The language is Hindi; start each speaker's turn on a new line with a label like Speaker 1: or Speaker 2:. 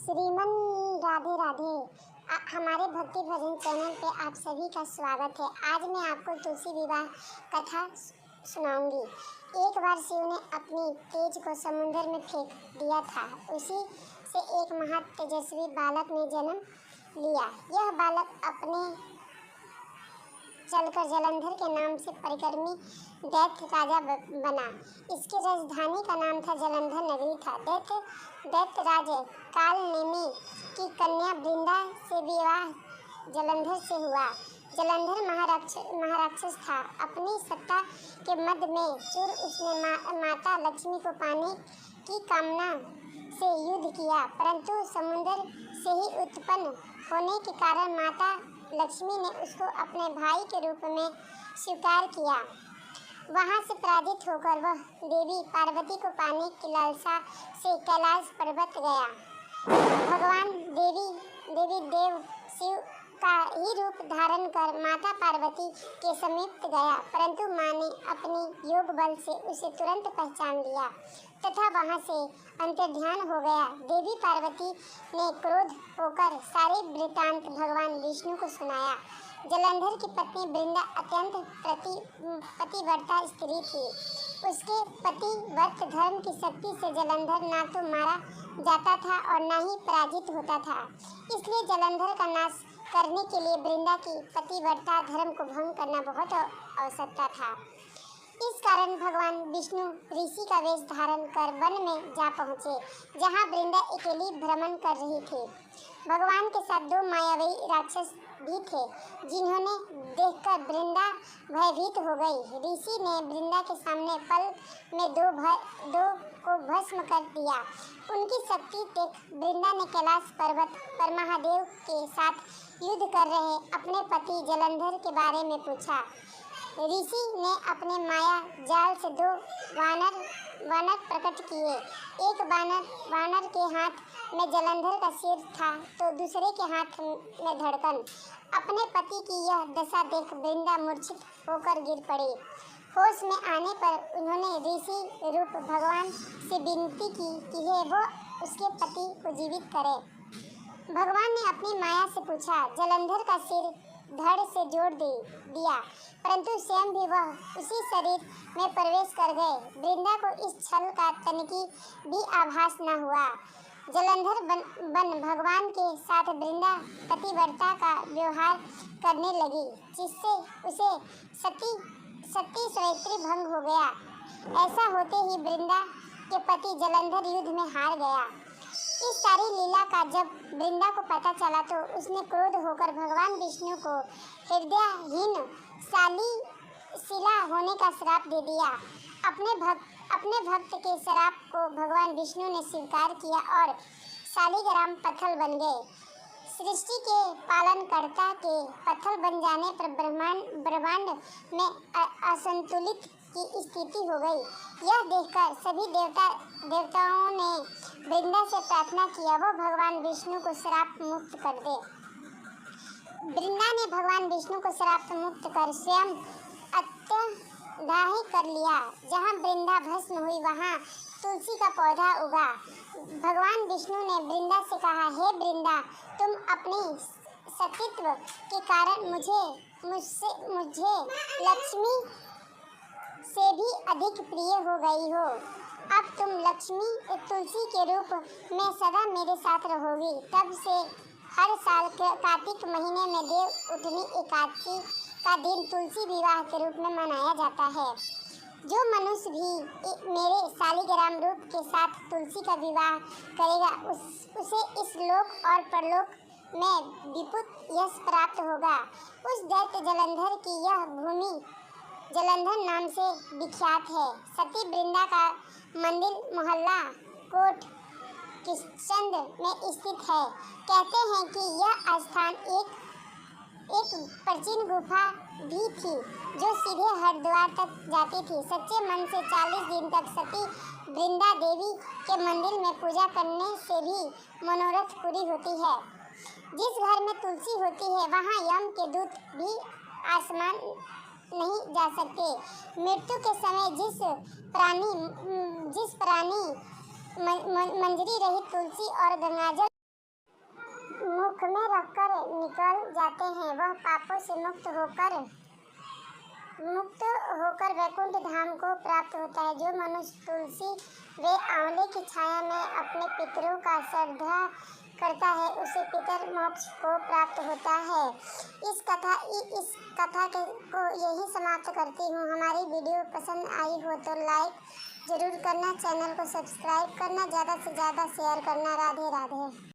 Speaker 1: श्रीमन राधे राधे। हमारे भक्ति भजन चैनल पे आप सभी का स्वागत है। आज मैं आपको तुलसी विवाह कथा सुनाऊंगी। एक बार शिव ने अपनी तेज को समुद्र में फेंक दिया था। उसी से एक महा तेजस्वी बालक ने जन्म लिया। यह बालक अपने चलकर जलंधर के नाम से परिक्रमी दैत्य राजा बना। इसकी राजधानी का नाम था जलंधर नगरी था। दैत्य राजा कालनेमी की कन्या वृंदा से विवाह जलंधर से हुआ। जलंधर महाराक्षस था। अपनी सत्ता के मद में चूर उसने माता लक्ष्मी को पाने की कामना से युद्ध किया, परंतु समुद्र से ही उत्पन्न होने के कारण माता लक्ष्मी ने उसको अपने भाई के रूप में स्वीकार किया। वहां से पराजित होकर वह देवी पार्वती को पाने की लालसा से कैलाश पर्वत गया। भगवान देव शिव का ही रूप धारण कर माता पार्वती के समीप गया, परंतु मां ने अपने योग बल से उसे तुरंत पहचान लिया तथा वहां से अंतर्ध्यान हो गया। देवी पार्वती ने क्रोध होकर सारे वृत्तांत भगवान विष्णु को सुनाया। जलंधर की पत्नी वृंदा अत्यंत पतिव्रता स्त्री थी। उसके पतिव्रत धर्म की शक्ति से जलंधर ना तो मारा जाता था और न ही पराजित होता था। इसलिए जलंधर का नाश करने के लिए वृंदा की पतिव्रता धर्म को भंग करना बहुत आवश्यकता था। इस कारण भगवान विष्णु ऋषि का वेश धारण कर वन में जा पहुँचे, जहाँ वृंदा अकेली भ्रमण कर रही थी। भगवान के साथ दो मायावी राक्षस भी थे, जिन्होंने देखकर वृंदा भयभीत हो गई। ऋषि ने वृंदा के सामने पल में दो को भस्म कर दिया। उनकी शक्ति देख वृंदा ने कैलाश पर्वत पर महादेव के साथ युद्ध कर रहे अपने पति जलंधर के बारे में पूछा। ऋषि ने अपने माया जाल से दो वानर प्रकट किए। एक वानर के हाथ में जलंधर का सिर था तो दूसरे के हाथ में धड़कन। अपने पति की यह दशा देख वृंदा मूर्छित होकर गिर पड़ी। होश में आने पर उन्होंने ऋषि रूप भगवान से विनती की कि वो उसके पति को जीवित करे। भगवान ने अपनी माया से पूछा। जलंधर का सिर धड़ से जोड़ दिया, परंतु स्वयं भी वह उसी शरीर में प्रवेश कर गए। वृंदा को इस छल का तनिकी भी आभास न हुआ। जलंधर बन भगवान के साथ वृंदा पतिव्रता का व्यवहार करने लगी, जिससे उसे सती सावित्री भंग हो गया। ऐसा होते ही वृंदा के पति जलंधर युद्ध में हार गया। इस सारी लीला का जब वृंदा को पता चला तो उसने क्रोध होकर भगवान विष्णु को हृदयहीन शिला होने का श्राप दे दिया। अपने भक्त के श्राप को भगवान विष्णु ने स्वीकार किया और शालिग्राम पत्थर बन गए। सृष्टि के पालनकर्ता के पत्थर बन जाने पर ब्रह्मांड में असंतुलित की स्थिति हो गई। यह देखकर सभी देवताओं ने वृंदा से प्रार्थना किया वो भगवान विष्णु को श्राप मुक्त कर दे। वृंदा ने भगवान विष्णु को श्राप मुक्त कर स्वयं अत्यादाही कर लिया। जहाँ वृंदा भस्म हुई वहाँ तुलसी का पौधा उगा। भगवान विष्णु ने वृंदा से कहा, हे वृंदा, तुम अपने सतीत्व के कारण मुझे लक्ष्मी से भी अधिक प्रिय हो गई हो। अब तुम लक्ष्मी तुलसी के रूप में सदा मेरे साथ रहोगी। तब से हर साल कार्तिक महीने में देव उठनी एकादशी का दिन तुलसी विवाह के रूप में मनाया जाता है। जो मनुष्य भी मेरे शालिग्राम रूप के साथ तुलसी का विवाह करेगा उसे इस लोक और परलोक में विपुल यश प्राप्त होगा। उस दैत्य जलंधर की यह भूमि जलंधर नाम से विख्यात है। सती वृंदा का मंदिर मोहल्ला कोट किशनगंज में स्थित है। कहते हैं कि यह स्थान एक प्राचीन गुफा भी थी जो सीधे हरिद्वार तक जाती थी। सच्चे मन से 40 दिन तक सती वृंदा देवी के मंदिर में पूजा करने से भी मनोरथ पूरी होती है। जिस घर में तुलसी होती है वहाँ यम के दूत भी आसमान नहीं जा सकते। मृत्यु के समय जिस प्राणी मंजरी रहित तुलसी और गंगाजल मुख में रखकर निकल जाते हैं। वह पापों से मुक्त होकर वैकुंठ धाम को प्राप्त होता है। जो मनुष्य तुलसी व आंवले की छाया में अपने पितरों का श्रद्धा करता है उसे पितर मोक्ष को प्राप्त होता है। इस कथा को यही समाप्त करती हूँ। हमारी वीडियो पसंद आई हो तो लाइक ज़रूर करना, चैनल को सब्सक्राइब करना, ज़्यादा से ज़्यादा शेयर करना। राधे राधे।